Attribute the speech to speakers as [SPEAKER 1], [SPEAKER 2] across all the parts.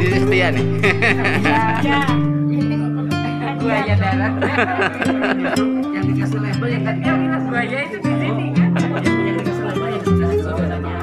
[SPEAKER 1] sini setia nih.
[SPEAKER 2] Ya. Buaya darat.
[SPEAKER 3] Yang dikasih label yang kan
[SPEAKER 2] Buaya itu di sini kan.
[SPEAKER 3] yang dikasih label yang dikasih saudaranya.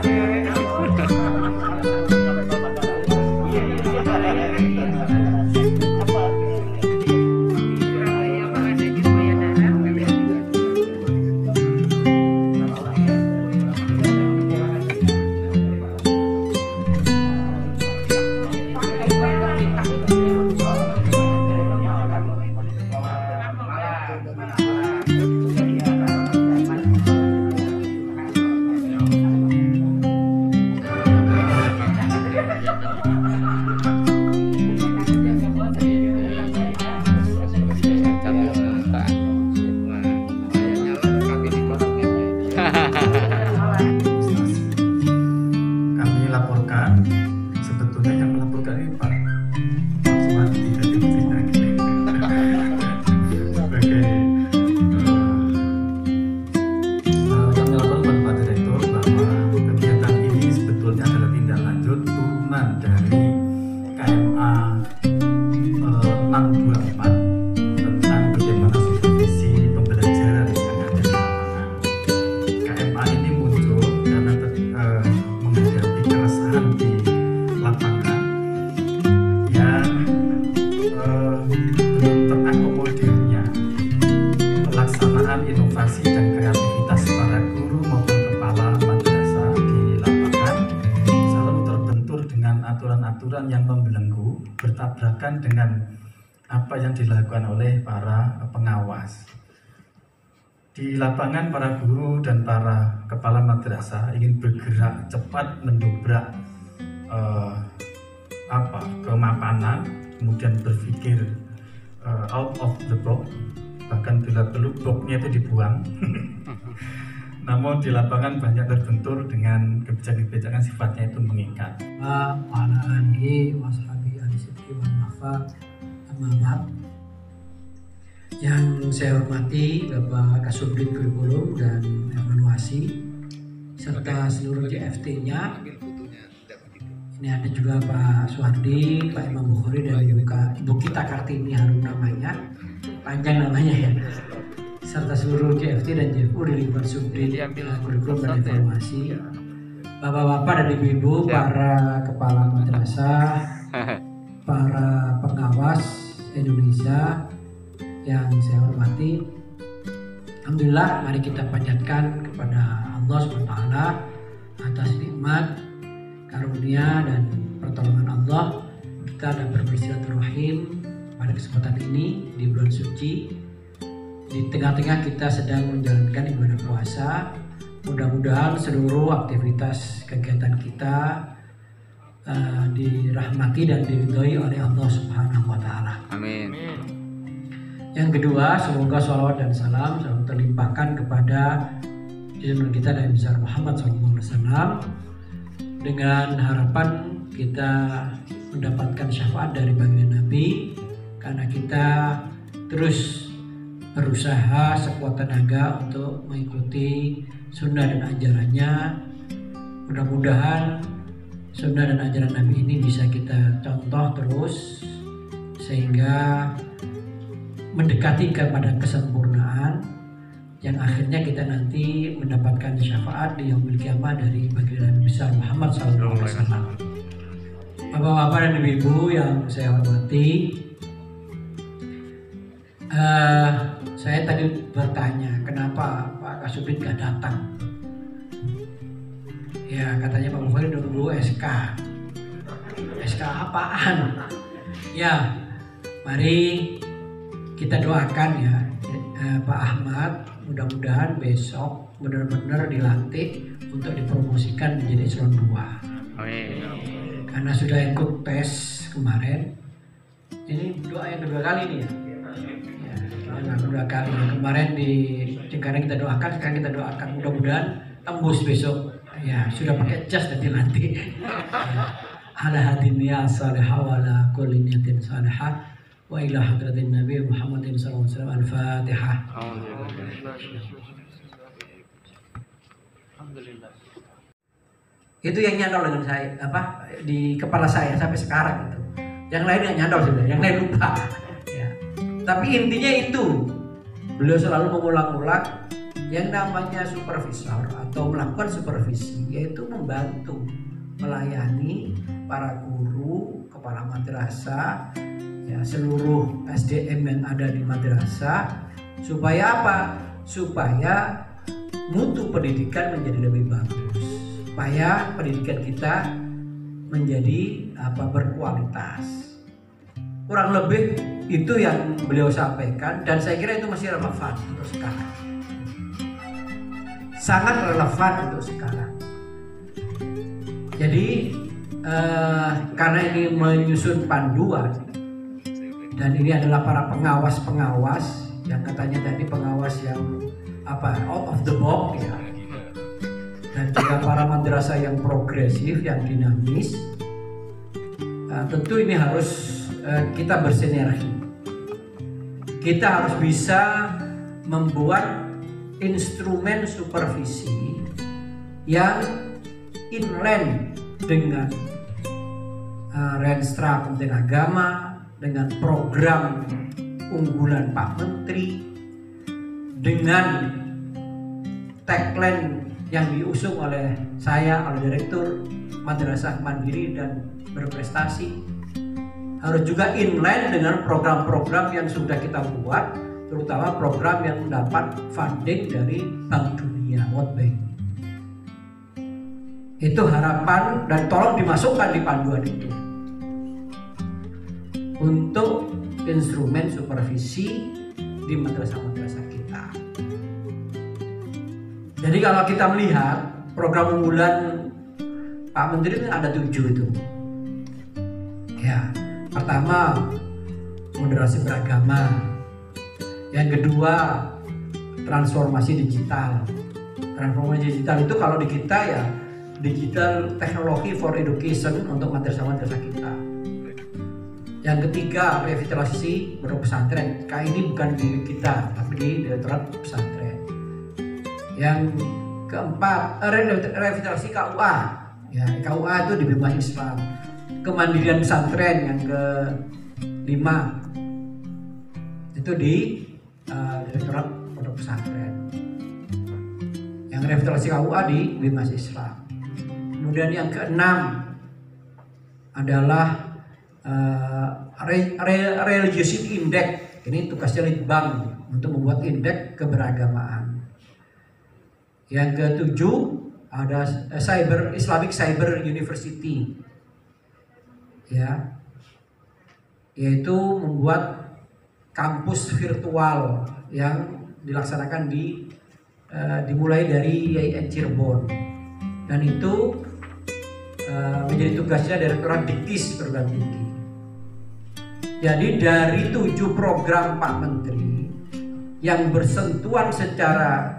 [SPEAKER 4] Kami laporkan, sebetulnya yang melaporkan ini Pak Suwandi dari Menteri sebagai kami laporkan kepada Pak Direktur bahwa kegiatan ini sebetulnya adalah tindak lanjut turunan dari KMA 624 tentang bagaimana supervisi pembelajaran yang ada di lapangan. KMA ini muncul karena menghadapi keresahan di lapangan yang belum terakomodirnya pelaksanaan inovasi dan kreativitas para guru maupun kepala madrasah di lapangan selalu terbentur dengan aturan-aturan yang membelenggu, bertabrakan dengan apa yang dilakukan oleh para pengawas. Di lapangan para guru dan para kepala madrasah ingin bergerak cepat mendobrak kemapanan, kemudian berpikir out of the box, bahkan bila perlu boxnya itu dibuang. Namun di lapangan banyak terbentur dengan kebijakan-kebijakan sifatnya itu mengikat.
[SPEAKER 5] Wa ala alihi wa sahbihi al-sidqi wal wafa, amma ba'd. Yang saya hormati Bapak Kasubdit Kurikulum dan Evaluasi serta seluruh JFT-nya. Ini ada juga Pak Suwardi, Pak Imam Bukhari dan Ibu Kita Kartini Harum namanya, panjang namanya ya. Serta seluruh JFT dan JFU di lingkungan Subdit Kurikulum dan Evaluasi. Bapak-bapak dan ibu-ibu, para kepala madrasah, para pengawas Indonesia yang saya hormati, alhamdulillah, mari kita panjatkan kepada Allah SWT atas nikmat, karunia dan pertolongan Allah. Kita dapat bersilaturahim pada kesempatan ini di bulan suci. Di tengah-tengah kita sedang menjalankan ibadah puasa. Mudah-mudahan seluruh aktivitas kegiatan kita dirahmati dan diridhoi oleh Allah Subhanahu wa Ta'ala.
[SPEAKER 1] Amin.
[SPEAKER 5] Yang kedua, semoga sholawat dan salam selalu terlimpahkan kepada junjungan kita Nabi besar Muhammad SAW, dengan harapan kita mendapatkan syafaat dari baginda Nabi, karena kita terus berusaha sekuat tenaga untuk mengikuti sunnah dan ajarannya. Mudah-mudahan sunnah dan ajaran Nabi ini bisa kita contoh terus sehingga mendekati kepada kesempurnaan yang akhirnya kita nanti mendapatkan syafaat di yaumil qiyamah dari baginda Nabi besar Muhammad SAW. Bapak-bapak dan ibu-ibu yang saya hormati, saya tadi bertanya kenapa Pak Kasubdit gak datang. Ya, katanya Pak Bukhari nunggu SK. SK apaan? Ya, mari kita doakan ya Pak Ahmad, mudah-mudahan besok benar-benar dilantik untuk dipromosikan menjadi eselon 2.
[SPEAKER 1] Amin.
[SPEAKER 5] Karena sudah ikut tes kemarin. Ini doa yang kedua kali nih ya. Ya, kedua kali. Kemarin di Cengkareng kita doakan, sekarang kita doakan mudah-mudahan tembus besok. Ya, sudah pakai jas dan dilantik. Ala hadin ya salihah wa ala kulli niyatin salihah. Wa ila hadratin Nabi Muhammadin sallallahu alaihi wasallam. Al-Fatihah.
[SPEAKER 1] Alhamdulillah.
[SPEAKER 5] Itu yang nyantol dengan saya di kepala saya sampai sekarang itu. Yang lain nggak nyantol sebenarnya, yang lain lupa. Ya. Tapi intinya itu, beliau selalu mengulang-ulang yang namanya supervisor atau melakukan supervisi, yaitu membantu melayani para guru, kepala madrasah, ya, seluruh SDM yang ada di madrasah, supaya apa? Supaya mutu pendidikan menjadi lebih bagus, supaya pendidikan kita menjadi berkualitas. Kurang lebih itu yang beliau sampaikan, dan saya kira itu masih relevan untuk sekarang. Sangat relevan untuk sekarang. Jadi karena ini menyusun panduan, dan ini adalah para pengawas-pengawas yang katanya tadi pengawas yang out of the box ya, dan juga para madrasah yang progresif, yang dinamis. Tentu ini harus kita bersinergi. Kita harus bisa membuat instrumen supervisi yang inline dengan Renstra Kementerian Agama, dengan program unggulan Pak Menteri, dengan tagline yang diusung oleh saya, oleh Direktur Madrasah Mandiri dan Berprestasi, harus juga inline dengan program-program yang sudah kita buat, terutama program yang mendapat funding dari Bank Dunia, World Bank. Itu harapan, dan tolong dimasukkan di panduan itu untuk instrumen supervisi di madrasah-madrasah kita. Jadi kalau kita melihat program unggulan Pak Menteri itu ada 7 itu. Ya, pertama moderasi beragama, yang kedua transformasi digital. Transformasi digital itu kalau di kita ya digital teknologi for education untuk madrasah-madrasah kita. Yang ketiga revitalisasi pondok pesantren. Ini bukan di kita tapi di Direktorat Pesantren. Yang keempat revitalisasi KUA. Ya, KUA itu di Bima Islam. Kemandirian pesantren yang ke-5 itu di Direktorat Pondok Pesantren. Yang revitalisasi KUA di Bima Islam. Kemudian yang ke-6 adalah Religiosity Index. Ini tugasnya Litbang untuk membuat indeks keberagamaan. Yang ke-7 ada Islamic Cyber University, ya, yaitu membuat kampus virtual yang dilaksanakan dimulai dari IAIN Cirebon, dan itu menjadi tugasnya Direktorat Diktis Perguruan Tinggi. Jadi dari 7 program Pak Menteri yang bersentuhan secara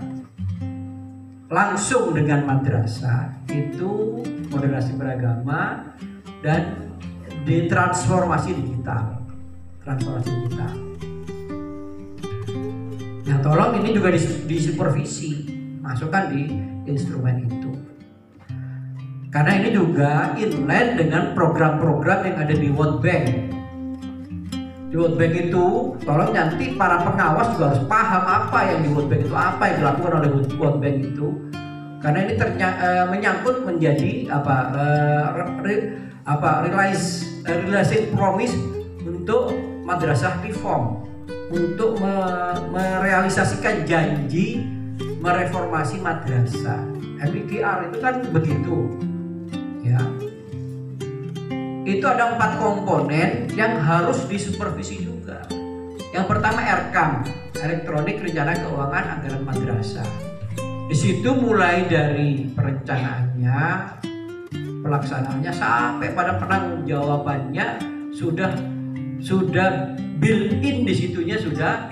[SPEAKER 5] langsung dengan madrasah, itu moderasi beragama dan transformasi digital. Nah, tolong ini juga disupervisi, masukkan di instrumen itu. Karena ini juga inline dengan program-program yang ada di World Bank. Di World Bank itu, tolong nanti para pengawas juga harus paham apa yang di World Bank itu, apa yang dilakukan oleh World Bank itu. Karena ini menyangkut menjadi realizing promise untuk madrasah reform, untuk merealisasikan janji mereformasi madrasah. MIKR itu kan begitu, ya. Itu ada 4 komponen yang harus disupervisi juga. Yang pertama RKAM, Elektronik Rencana Keuangan Anggaran Madrasah. Di situ mulai dari perencanaannya, pelaksanaannya sampai pada penanggung-jawabannya sudah built-in di situnya, sudah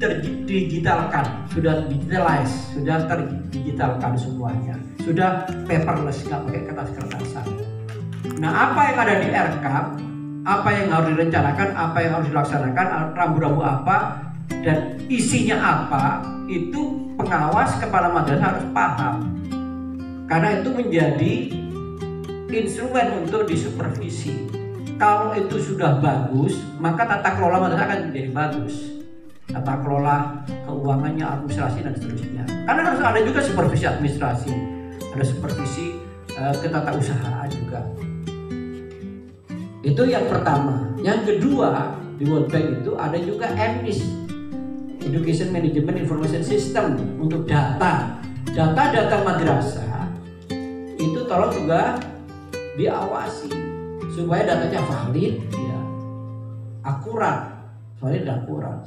[SPEAKER 5] terdigitalkan, sudah digitalize, sudah terdigitalkan semuanya, sudah paperless, nggak pakai kertas-kertasan. Nah, apa yang ada di RKAM, apa yang harus direncanakan, apa yang harus dilaksanakan, rambu-rambu apa, dan isinya apa, itu pengawas kepala madrasah harus paham, karena itu menjadi instrumen untuk disupervisi. Kalau itu sudah bagus, maka tata kelola madrasah akan menjadi bagus. Tata kelola keuangannya, administrasi dan seterusnya. Karena harus ada juga supervisi administrasi, ada supervisi ketatausahaan juga. Itu yang pertama. Yang kedua, di World Bank itu ada juga EMIS, Education Management Information System, untuk data madrasah itu tolong juga diawasi supaya datanya valid, ya, akurat, valid dan akurat.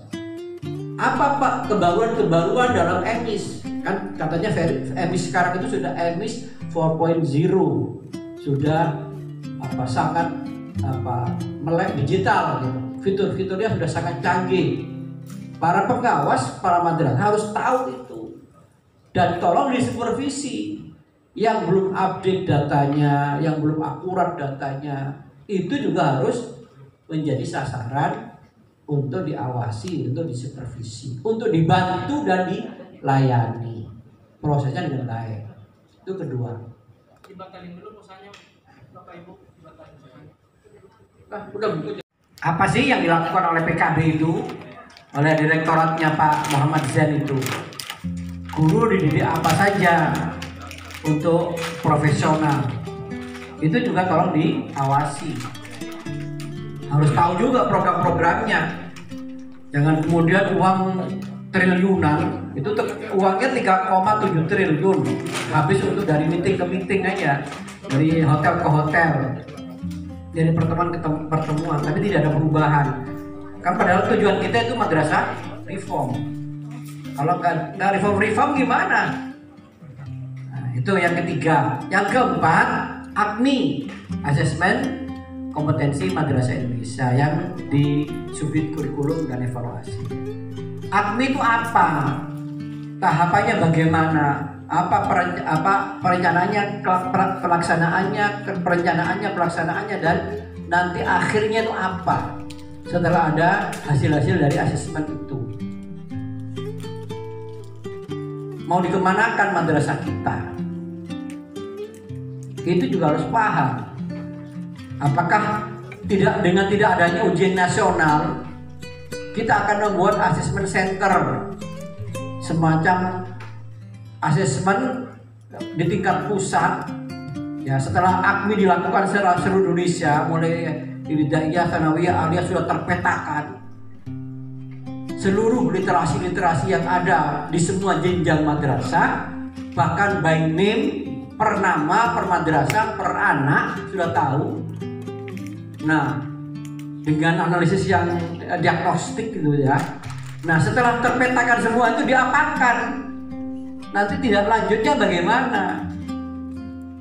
[SPEAKER 5] Apa Pak kebaruan dalam EMIS? Kan katanya EMIS sekarang itu sudah EMIS 4.0, sudah sangat melek digital, gitu. Fitur-fiturnya sudah sangat canggih. Para pengawas, para madrasah harus tahu itu dan tolong disupervisi. Yang belum update datanya, yang belum akurat datanya, itu juga harus menjadi sasaran untuk diawasi, untuk disupervisi, untuk dibantu dan dilayani prosesnya dengan baik. Itu kedua.
[SPEAKER 3] Dibatalin dulu pesannya, Bapak Ibu, dibatalin pesannya.
[SPEAKER 5] Udah. Apa sih yang dilakukan oleh PKB itu, oleh direktoratnya Pak Muhammad Zain itu? Guru dididik apa saja untuk profesional, itu juga tolong diawasi. Harus tahu juga program-programnya. Jangan kemudian uang triliunan, itu uangnya 3,7 triliun habis untuk dari meeting ke meeting aja, dari hotel ke hotel, dari pertemuan ke pertemuan, tapi tidak ada perubahan. Kan padahal tujuan kita itu madrasah reform. Kalau nggak reform gimana? Itu yang ketiga. Yang keempat, AKMI, Asesmen Kompetensi Madrasah Indonesia, yang di Subdit Kurikulum dan Evaluasi. AKMI itu apa? Tahapannya bagaimana? Apa perencanaannya, pelaksanaannya, dan nanti akhirnya itu apa? Setelah ada hasil-hasil dari asesmen itu, mau dikemanakan madrasah kita? Itu juga harus paham. Apakah dengan tidak adanya ujian nasional, kita akan membuat asesmen center, semacam asesmen di tingkat pusat, ya, setelah AKMI dilakukan seluruh Indonesia, mulai ibtidaiyah, tsanawiyah, aliyah sudah terpetakan seluruh literasi yang ada di semua jenjang madrasah, bahkan by name, per nama, per madrasah, per anak sudah tahu. Nah, dengan analisis yang diagnostik gitu ya. Nah, setelah terpetakan semua itu diapakan? Nanti tidak lanjutnya bagaimana?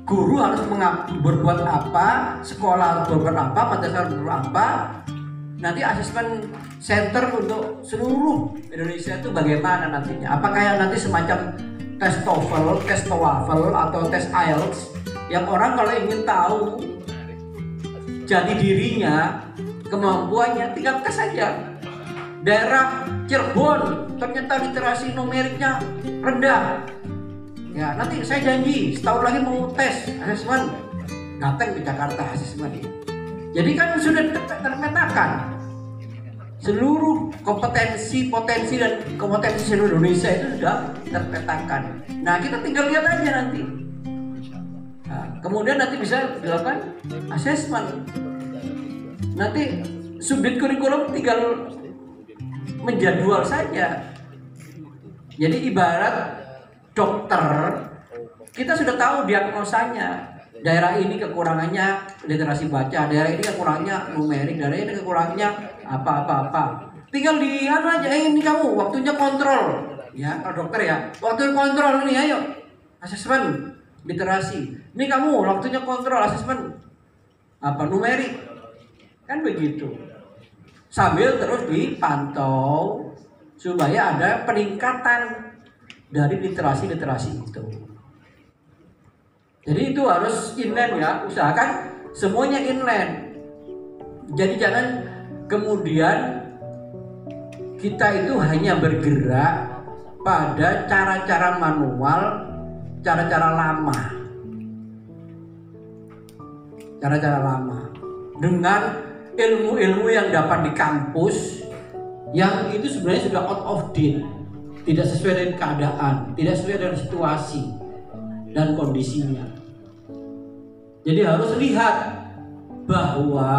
[SPEAKER 5] Guru harus berbuat apa? Sekolah harus berbuat apa? Madrasah harus berbuat apa? Nanti asesmen center untuk seluruh Indonesia itu bagaimana nantinya? Apakah nanti semacam tes TOEFL, tes TOEFL, atau tes IELTS yang orang kalau ingin tahu jati dirinya, kemampuannya, tinggal tes saja. Daerah Cirebon ternyata literasi numeriknya rendah, ya nanti saya janji setahun lagi mau tes asesmen, datang ke Jakarta asesmen. Jadi kan sudah terpetakan seluruh kompetensi, potensi dan kompetensi seluruh Indonesia itu sudah terpetakan. Nah, kita tinggal lihat aja nanti. Nah, kemudian nanti bisa dilakukan asesmen. Nanti subdit kurikulum tinggal menjadwal saja. Jadi ibarat dokter, kita sudah tahu diagnosanya. Daerah ini kekurangannya literasi baca, daerah ini kekurangannya numerik, daerah ini kekurangannya apa. Tinggal lihat aja, ini kamu waktunya kontrol. Ya, kalau dokter ya, waktu kontrol ini, ayo asesmen literasi. Ini kamu waktunya kontrol asesmen numerik. Kan begitu. Sambil terus dipantau supaya ada peningkatan dari literasi itu. Jadi itu harus inline ya, usahakan semuanya inline. Jadi jangan kemudian kita itu hanya bergerak pada cara-cara manual, cara-cara lama. cara-cara lama dengan ilmu-ilmu yang dapat di kampus yang itu sebenarnya sudah out of date, tidak sesuai dengan keadaan, tidak sesuai dengan situasi dan kondisinya. Jadi harus lihat bahwa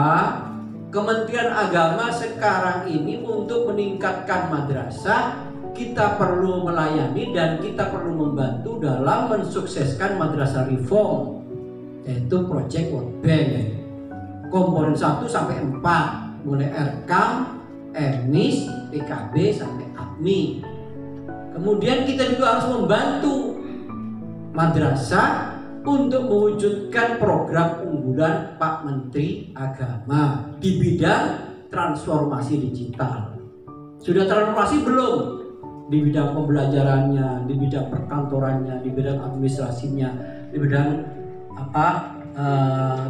[SPEAKER 5] Kementerian Agama sekarang ini untuk meningkatkan madrasah, kita perlu melayani dan kita perlu membantu dalam mensukseskan madrasah reform, yaitu Project World Bank komponen 1 sampai 4, mulai RKAM, EMIS, PKB sampai APMI. Kemudian kita juga harus membantu madrasah untuk mewujudkan program unggulan Pak Menteri Agama di bidang transformasi digital. Sudah transformasi belum? Di bidang pembelajarannya, di bidang perkantorannya, di bidang administrasinya, di bidang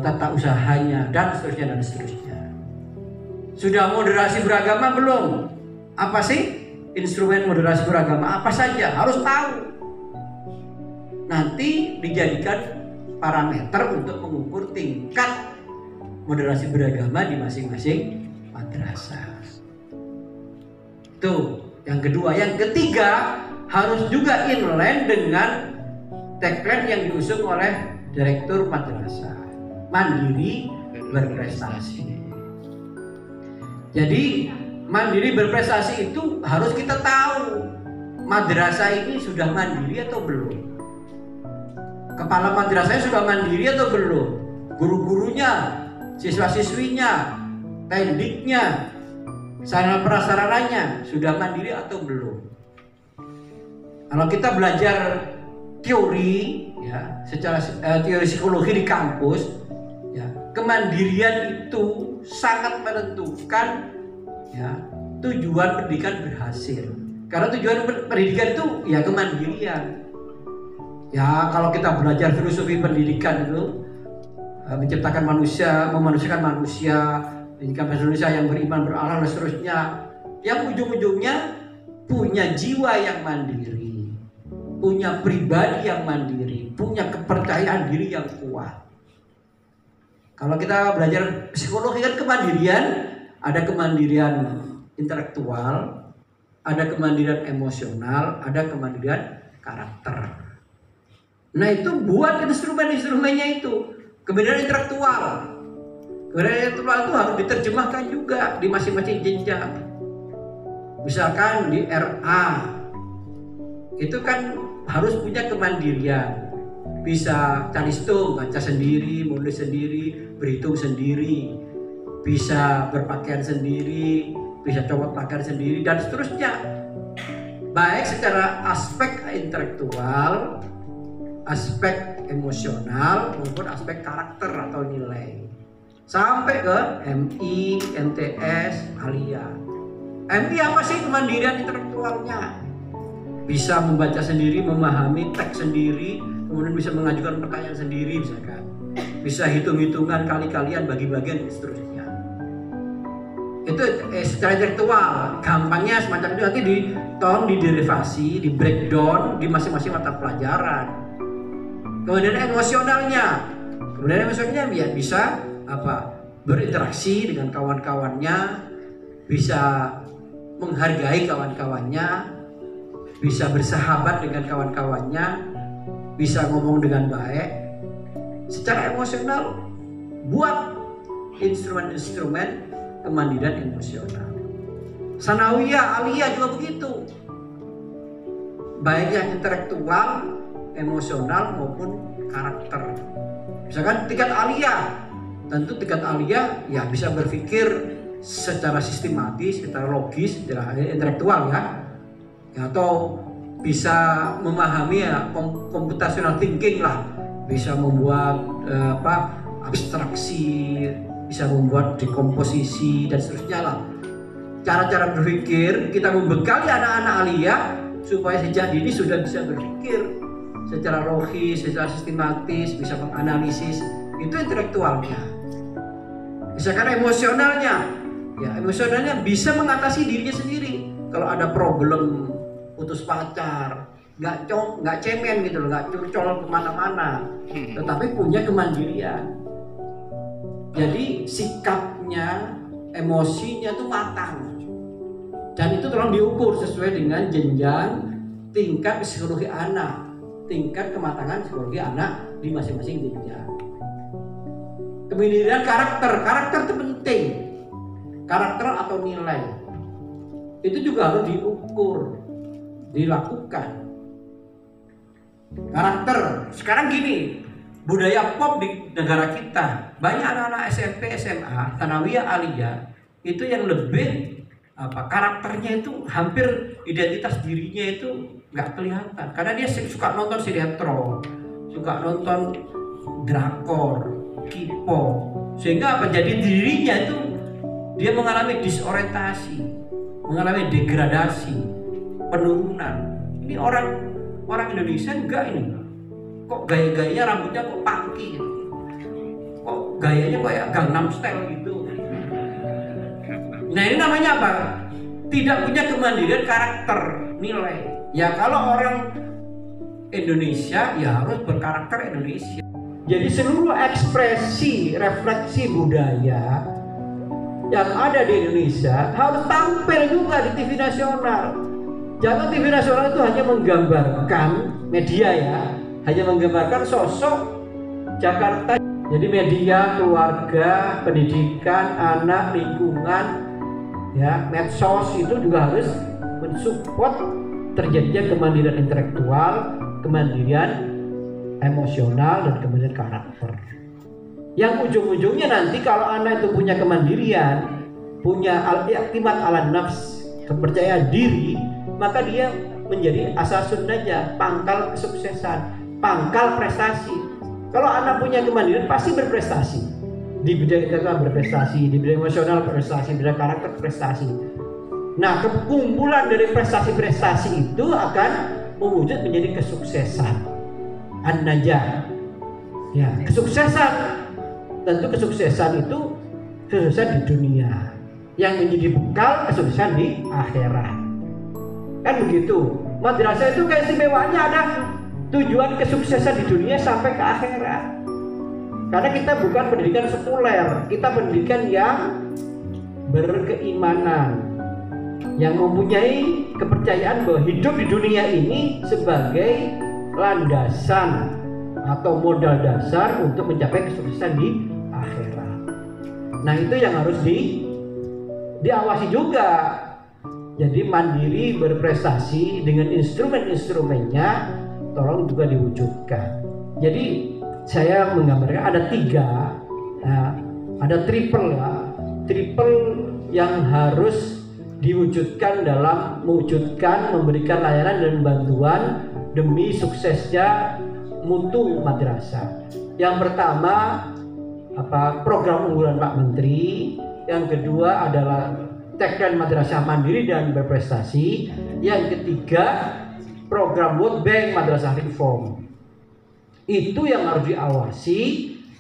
[SPEAKER 5] tata usahanya, dan seterusnya dan seterusnya. Sudah moderasi beragama belum? Apa sih instrumen moderasi beragama? Apa saja? Harus tahu. Nanti dijadikan parameter untuk mengukur tingkat moderasi beragama di masing-masing madrasah. Itu yang kedua. Yang ketiga, harus juga inline dengan tagline yang diusung oleh Direktur Madrasah, mandiri berprestasi. Jadi mandiri berprestasi itu harus kita tahu madrasah ini sudah mandiri atau belum. Kepala madrasahnya sudah mandiri atau belum? Guru-gurunya, siswa-siswinya, pendiknya, sarana prasarananya sudah mandiri atau belum? Kalau kita belajar teori, ya, secara teori psikologi di kampus, ya, kemandirian itu sangat menentukan, ya, tujuan pendidikan berhasil. Karena tujuan pendidikan itu ya kemandirian. Ya, kalau kita belajar filosofi pendidikan itu menciptakan manusia, memanusiakan manusia, menjadikan manusia yang beriman, berahlak dan seterusnya, yang ujung-ujungnya punya jiwa yang mandiri, punya pribadi yang mandiri, punya kepercayaan diri yang kuat. Kalau kita belajar psikologi kan kemandirian, ada kemandirian intelektual, ada kemandirian emosional, ada kemandirian karakter. Nah, itu buat instrumen-instrumennya itu. Kemandirian intelektual. Kemandirian intelektual itu harus diterjemahkan juga di masing-masing jenjang. Misalkan di RA, itu kan harus punya kemandirian. Bisa calistung, baca sendiri, menulis sendiri, berhitung sendiri. Bisa berpakaian sendiri, bisa copot pakaian sendiri, dan seterusnya. Baik secara aspek intelektual, aspek emosional maupun aspek karakter atau nilai, sampai ke MI, MTS, Alia. MI apa sih kemandirian intelektualnya? Bisa membaca sendiri, memahami teks sendiri, kemudian bisa mengajukan pertanyaan sendiri, misalkan. Bisa hitung-hitungan kali-kalian, bagi-bagian, dan seterusnya. Itu secara intelektual. Gampangnya semacam itu nanti diderivasi, di breakdown di masing-masing mata pelajaran. Kemudian emosionalnya ya bisa berinteraksi dengan kawan-kawannya, bisa menghargai kawan-kawannya, bisa bersahabat dengan kawan-kawannya, bisa ngomong dengan baik. Secara emosional, buat instrumen-instrumen kemandirian emosional. Sanawiyah, aliyah juga begitu. Baik yang intelektual, emosional maupun karakter. Misalkan tingkat aliyah, tentu tingkat aliyah ya bisa berpikir secara sistematis, secara logis, secara intelektual ya, atau bisa memahami ya computational thinking lah, bisa membuat abstraksi, bisa membuat dekomposisi dan seterusnya lah. Cara-cara berpikir kita membekali anak-anak aliyah supaya sejak dini sudah bisa berpikir secara logis, secara sistematis, bisa menganalisis. Itu intelektualnya. Misalkan emosionalnya, ya emosionalnya bisa mengatasi dirinya sendiri. Kalau ada problem putus pacar, nggak cemen gitu loh, nggak curcol kemana-mana, tetapi punya kemandirian. Jadi sikapnya, emosinya itu matang. Dan itu tolong diukur sesuai dengan jenjang tingkat psikologi anak, tingkat kematangan psikologi anak di masing-masing jenjang. Kemudian karakter itu penting. Karakter atau nilai itu juga harus diukur, dilakukan. Karakter sekarang gini, budaya pop di negara kita banyak anak-anak SMP, SMA, Tsanawiyah, Aliyah itu yang lebih karakternya itu hampir identitas dirinya itu nggak kelihatan karena dia suka nonton sinetron, suka nonton drakor, K-pop, sehingga jadi dirinya itu dia mengalami disorientasi, mengalami degradasi, penurunan. Ini orang Indonesia enggak ini, kok gaya-gayanya rambutnya kok punky gitu. Kok gayanya kayak Gangnam Style gitu. Nah ini namanya apa? Tidak punya kemandirian karakter, nilai. Ya kalau orang Indonesia ya harus berkarakter Indonesia. Jadi seluruh ekspresi, refleksi budaya yang ada di Indonesia harus tampil juga di TV nasional. Jangan TV nasional itu hanya menggambarkan media ya, hanya menggambarkan sosok Jakarta. Jadi media, keluarga, pendidikan, anak, lingkungan, ya, medsos itu juga harus mensupport terjadinya kemandirian intelektual, kemandirian emosional, dan kemandirian karakter. Yang ujung-ujungnya nanti kalau anak itu punya kemandirian, punya al-i'timad ala nafs, kepercayaan diri, maka dia menjadi asasun saja, pangkal kesuksesan, pangkal prestasi. Kalau anak punya kemandirian pasti berprestasi. Di bidang intelektual berprestasi, di bidang emosional berprestasi, di bidang karakter prestasi. Nah, kekumpulan dari prestasi-prestasi itu akan mewujud menjadi kesuksesan. An-najah. Ya, kesuksesan. Tentu kesuksesan itu kesuksesan di dunia. Yang menjadi bekal kesuksesan di akhirat. Kan begitu. Madrasah itu keistimewaannya ada tujuan kesuksesan di dunia sampai ke akhirat. Karena kita bukan pendidikan sekuler, kita pendidikan yang berkeimanan, yang mempunyai kepercayaan bahwa hidup di dunia ini sebagai landasan atau modal dasar untuk mencapai kesuksesan di akhirat. Nah itu yang harus diawasi juga. Jadi mandiri berprestasi dengan instrumen-instrumennya tolong juga diwujudkan. Jadi saya menggambarkan ada 3, ada triple ya, triple yang harus diwujudkan dalam mewujudkan memberikan layanan dan bantuan demi suksesnya mutu madrasah. Yang pertama program unggulan Pak Menteri, yang kedua adalah tagline madrasah mandiri dan berprestasi, yang ketiga program World Bank Madrasah Reform. Itu yang harus diawasi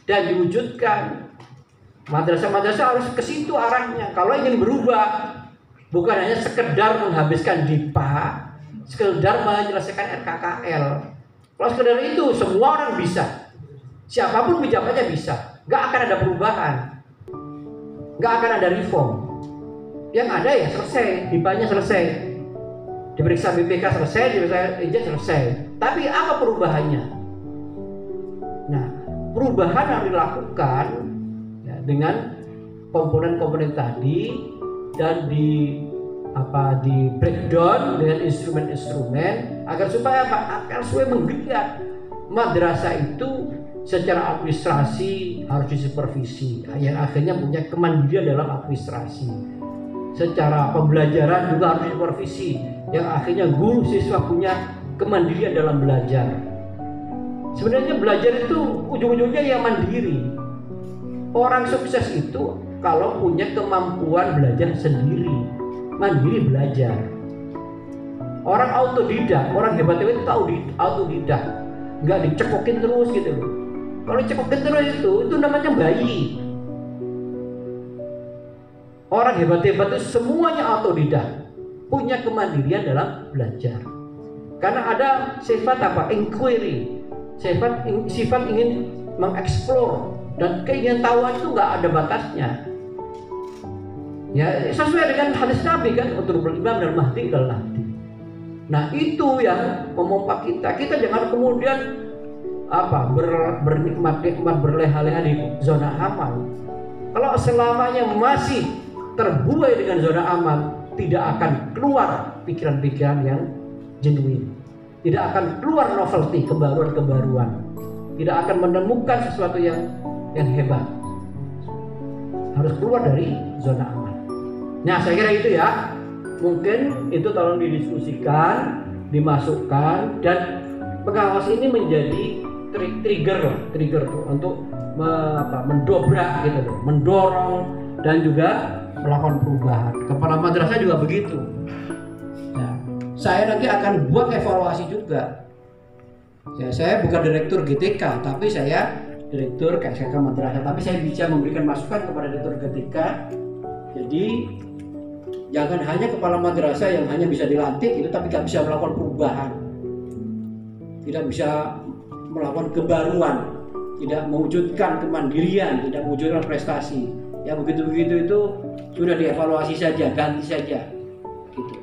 [SPEAKER 5] dan diwujudkan. Madrasah-madrasah harus ke situ arahnya. Kalau ingin berubah, bukan hanya sekedar menghabiskan DIPA, sekedar menyelesaikan RKKL. Kalau sekedar itu semua orang bisa. Siapapun pejabatnya bisa. Nggak akan ada perubahan. Nggak akan ada reform. Yang ada ya selesai, DIPA-nya selesai. Diperiksa BPK selesai, diperiksa izin selesai. Tapi apa perubahannya? Nah, perubahan yang dilakukan ya, dengan komponen-komponen tadi dan di breakdown dengan instrumen-instrumen agar supaya agar supaya menggeliat madrasah itu secara administrasi harus disupervisi, yang akhirnya punya kemandirian dalam administrasi. Secara pembelajaran juga harus disupervisi, yang akhirnya guru siswa punya kemandirian dalam belajar. Sebenarnya belajar itu ujung-ujungnya yang mandiri. Orang sukses itu kalau punya kemampuan belajar sendiri, mandiri belajar. Orang autodidak, orang hebat-hebat itu autodidak, nggak dicekokin terus gitu. Kalau dicekokin terus itu namanya bayi. Orang hebat-hebat itu semuanya autodidak, punya kemandirian dalam belajar. Karena ada sifat inquiry, sifat ingin mengeksplor Dan keingintahuan itu nggak ada batasnya. Ya, sesuai dengan hadis Nabi kan, untuk berimam dan mahdi adalah nanti. Nah, itu yang memompa kita. Kita jangan kemudian bernikmat-nikmat, berleha-leha di zona aman. Kalau selamanya masih terbuai dengan zona aman, tidak akan keluar pikiran-pikiran yang genuine. Tidak akan keluar novelty, kebaruan-kebaruan. Tidak akan menemukan sesuatu yang hebat. Harus keluar dari zona aman. Nah, saya kira itu ya. Mungkin itu tolong didiskusikan, dimasukkan, dan pengawas ini menjadi trigger tuh, untuk mendobrak gitu loh, mendorong dan juga melakukan perubahan. Kepala madrasah juga begitu. Nah, saya nanti akan buat evaluasi juga. Ya, saya bukan direktur GTK, tapi saya direktur KSK Madrasah. Tapi saya bisa memberikan masukan kepada direktur GTK. Jadi jangan hanya kepala madrasah yang hanya bisa dilantik itu, tapi nggak bisa melakukan perubahan, tidak bisa melakukan kebaruan, tidak mewujudkan kemandirian, tidak mewujudkan prestasi. Ya begitu-begitu itu sudah dievaluasi saja, ganti saja. Gitu.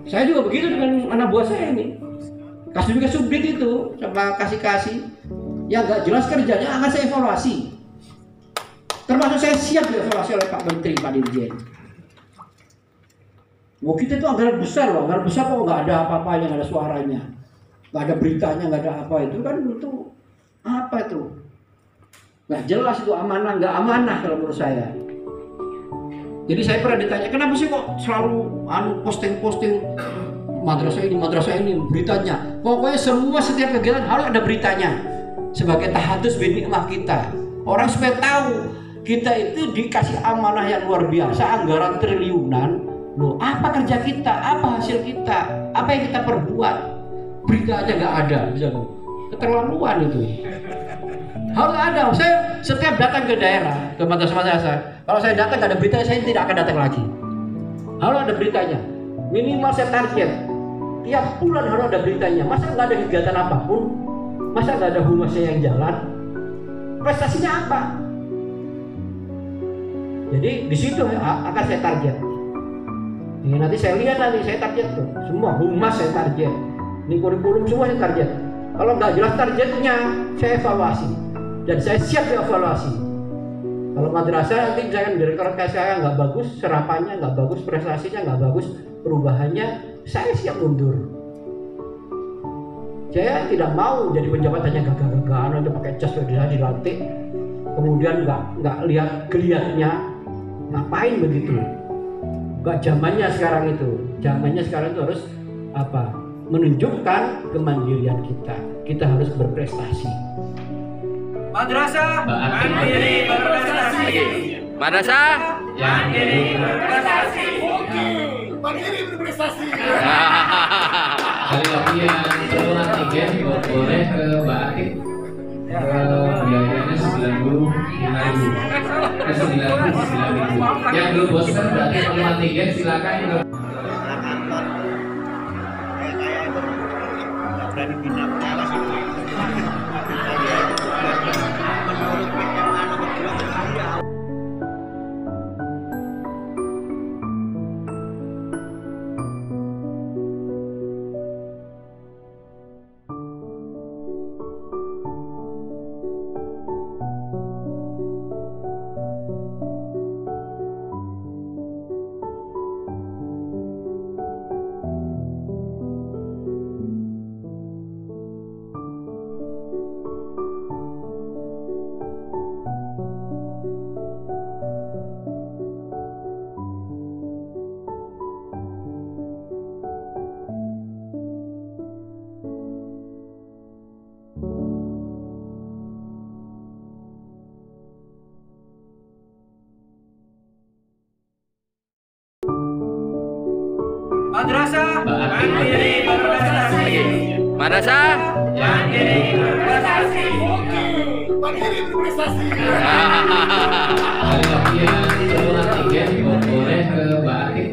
[SPEAKER 5] Saya juga begitu dengan anak buah saya ini. Kasubdit itu sama kasih yang nggak jelas kerjanya akan saya evaluasi. Termasuk saya siap dievaluasi oleh Pak Menteri, Pak Dirjen. Wah, kita itu anggaran besar loh, anggaran besar kok nggak ada apa-apanya, nggak ada suaranya, nggak ada beritanya, nggak ada apa itu kan itu apa itu? Nggak jelas itu amanah, nggak amanah kalau menurut saya. Jadi saya pernah ditanya, kenapa sih kok selalu posting madrasah ini beritanya? Pokoknya setiap kegiatan harus ada beritanya sebagai tahadus bin nikmah kita. Orang supaya tahu kita itu dikasih amanah yang luar biasa, anggaran triliunan. Loh, apa kerja kita, apa hasil kita, apa yang kita perbuat? Berita aja nggak ada, keterlaluan itu. Harus ada. Saya setiap datang ke daerah, ke madrasah, kalau saya datang nggak ada berita, saya tidak akan datang lagi. Harus ada beritanya. Minimal saya target tiap bulan harus ada beritanya. Masa nggak ada kegiatan apapun? Masa nggak ada humasnya yang jalan? Prestasinya apa? Jadi di situ akan saya target. Ya, nanti saya lihat saya target tuh semua humas saya target, ini kurikulum semua saya target. Kalau nggak jelas targetnya saya evaluasi dan saya siap dievaluasi. Kalau madrasah nanti misalkan direktorat saya nggak bagus, serapannya nggak bagus, prestasinya nggak bagus, perubahannya, saya siap mundur. Saya tidak mau jadi pejabat hanya gagah-gagahan untuk pakai jas sudah dilantik, kemudian nggak lihat geliatnya, ngapain begitu? Gak zamannya sekarang itu. Zamannya sekarang itu harus menunjukkan kemandirian kita. Kita harus berprestasi.
[SPEAKER 3] Madrasah mandiri berprestasi.
[SPEAKER 1] Madrasah
[SPEAKER 3] mandiri berprestasi.
[SPEAKER 6] Mandiri berprestasi.
[SPEAKER 7] Kali lagi yang perlu antigen boleh ke Mbak Atik. Biayanya 95.000. Yang belum bosan berarti perlu antigen silakan ke
[SPEAKER 6] Berani pindah pengawas itu.
[SPEAKER 3] Madrasah mandiri berprestasi.
[SPEAKER 1] Madrasah
[SPEAKER 3] Mandiri berprestasi.
[SPEAKER 6] Mandiri berprestasi.
[SPEAKER 7] kali lagi yang perlu antigen boleh ke Mbak Atik.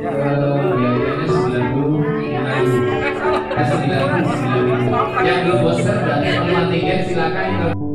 [SPEAKER 7] Biayanya 95.000. Yang belum bosan berarti perlu antigen silakan ke